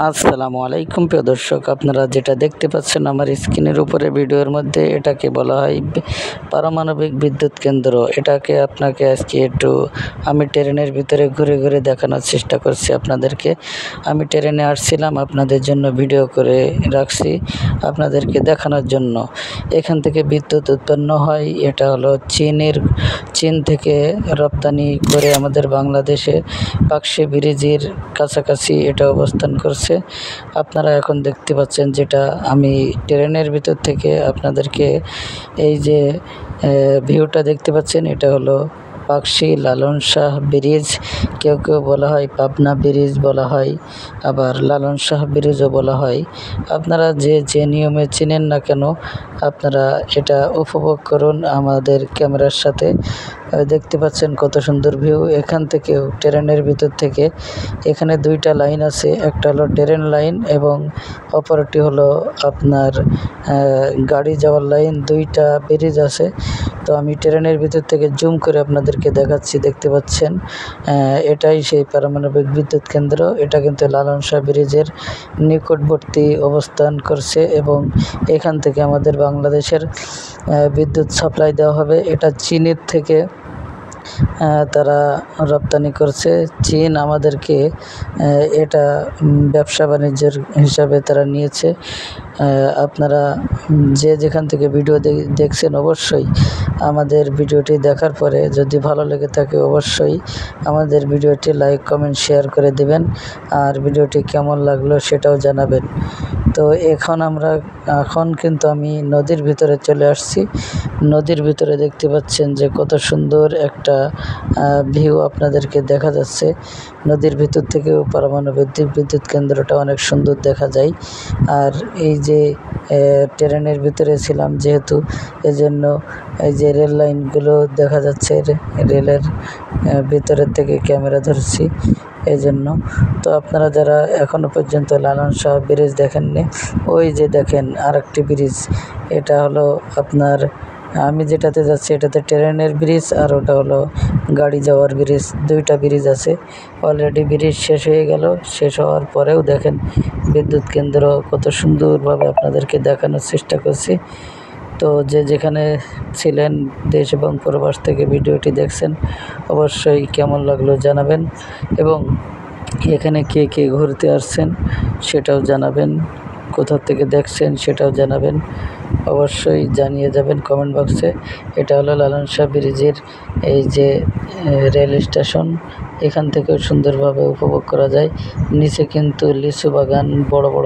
আসসালামু আলাইকুম প্রিয় দর্শক, আপনারা যেটা দেখতে পাচ্ছেন আমার স্ক্রিনের উপরে ভিডিওর মধ্যে, এটাকে বলা হয় পারমাণবিক বিদ্যুৎ কেন্দ্র। এটাকে আপনাকে আজকে একটু আমি ট্রেনের ভিতরে ঘুরে ঘুরে দেখানোর চেষ্টা করছি আপনাদেরকে। আমি ট্রেনে আসছিলাম, আপনাদের জন্য ভিডিও করে রাখছি আপনাদেরকে দেখানোর জন্য। এখান থেকে বিদ্যুৎ উৎপন্ন হয়, এটা হলো চীন থেকে রপ্তানি করে আমাদের বাংলাদেশে পাকশি ব্রিজের কাছাকাছি এটা অবস্থান করছে। আপনারা এখন দেখতে পাচ্ছেন, যেটা আমি ট্রেনের ভিতর থেকে আপনাদেরকে এই যে ভিউটা দেখতে পাচ্ছেন, এটা হলো পাকশি লালন শাহ ব্রিজ। কেউ কেউ বলা হয় পাবনা ব্রিজ বলা হয়, আবার লালন শাহ ব্রিজও বলা হয়। আপনারা যে নিয়মে চিনেন না কেন, আপনারা এটা উপভোগ করুন আমাদের ক্যামেরার সাথে। দেখতে পাচ্ছেন কত সুন্দর ভিউ এখান থেকেও, ট্রেনের ভিতর থেকে। এখানে দুইটা লাইন আছে, একটা হলো ট্রেন লাইন এবং অপরটি হলো আপনার গাড়ি যাওয়ার লাইন। দুইটা ব্রিজ আছে। তো আমি ট্রেনের ভিতর থেকে জুম করে আপনাদেরকে দেখাচ্ছি। দেখতে পাচ্ছেন এটাই সেই পারমাণবিক বিদ্যুৎ কেন্দ্র। এটা কিন্তু লালন শাহ ব্রিজের নিকটবর্তী অবস্থান করছে এবং এখান থেকে আমাদের বাংলাদেশের বিদ্যুৎ সাপ্লাই দেওয়া হবে। এটা চীনের থেকে তারা রপ্তানি করছে। চীন আমাদেরকে এটা ব্যবসা বাণিজ্যের হিসাবে তারা নিয়েছে। আপনারা যেখান থেকে ভিডিও দেখছেন, অবশ্যই আমাদের ভিডিওটি দেখার পরে যদি ভালো লেগে থাকে, অবশ্যই আমাদের ভিডিওটি লাইক কমেন্ট শেয়ার করে দেবেন, আর ভিডিওটি কেমন লাগলো সেটাও জানাবেন। তো এখন কিন্তু আমি নদীর ভিতরে চলে আসছি। নদীর ভিতরে দেখতে পাচ্ছেন যে কত সুন্দর একটা ভিউ আপনাদেরকে দেখা যাচ্ছে। নদীর ভিতর থেকেও পারমাণবিক বিদ্যুৎ কেন্দ্রটা অনেক সুন্দর দেখা যায়। আর এই যে ট্রেনের ভিতরে ছিলাম যেহেতু, এজন্য এই যে রেল লাইনগুলো দেখা যাচ্ছে, রেলের ভিতরের থেকে ক্যামেরা ধরছি এজন্য। তো আপনারা যারা এখনও পর্যন্ত লালন শাহ ব্রিজ দেখেননি, ওই যে দেখেন আরেকটি ব্রিজ। এটা হলো আপনার, আমি যেটাতে যাচ্ছি এটাতে ট্রেনের ব্রিজ, আর ওটা হলো গাড়ি যাওয়ার ব্রিজ। দুইটা ব্রিজ আছে। অলরেডি ব্রিজ শেষ হয়ে গেল। শেষ হওয়ার পরেও দেখেন বিদ্যুৎ কেন্দ্র কত সুন্দরভাবে আপনাদেরকে দেখানোর চেষ্টা করছি। তো যেখানে ছিলেন, দেশ এবং প্রবাস থেকে ভিডিওটি দেখছেন, অবশ্যই কেমন লাগলো জানাবেন, এবং এখানে কে কে ঘুরতে আসছেন সেটাও জানাবেন, কোথা থেকে দেখছেন সেটাও জানাবেন, অবশ্যই জানিয়ে যাবেন কমেন্ট বক্সে। এটা হলো লালন শাহ ব্রিজের এই যে রেল স্টেশন। এখান থেকেও সুন্দরভাবে উপভোগ করা যায়। নিচে কিন্তু লিচু বাগান, বড় বড়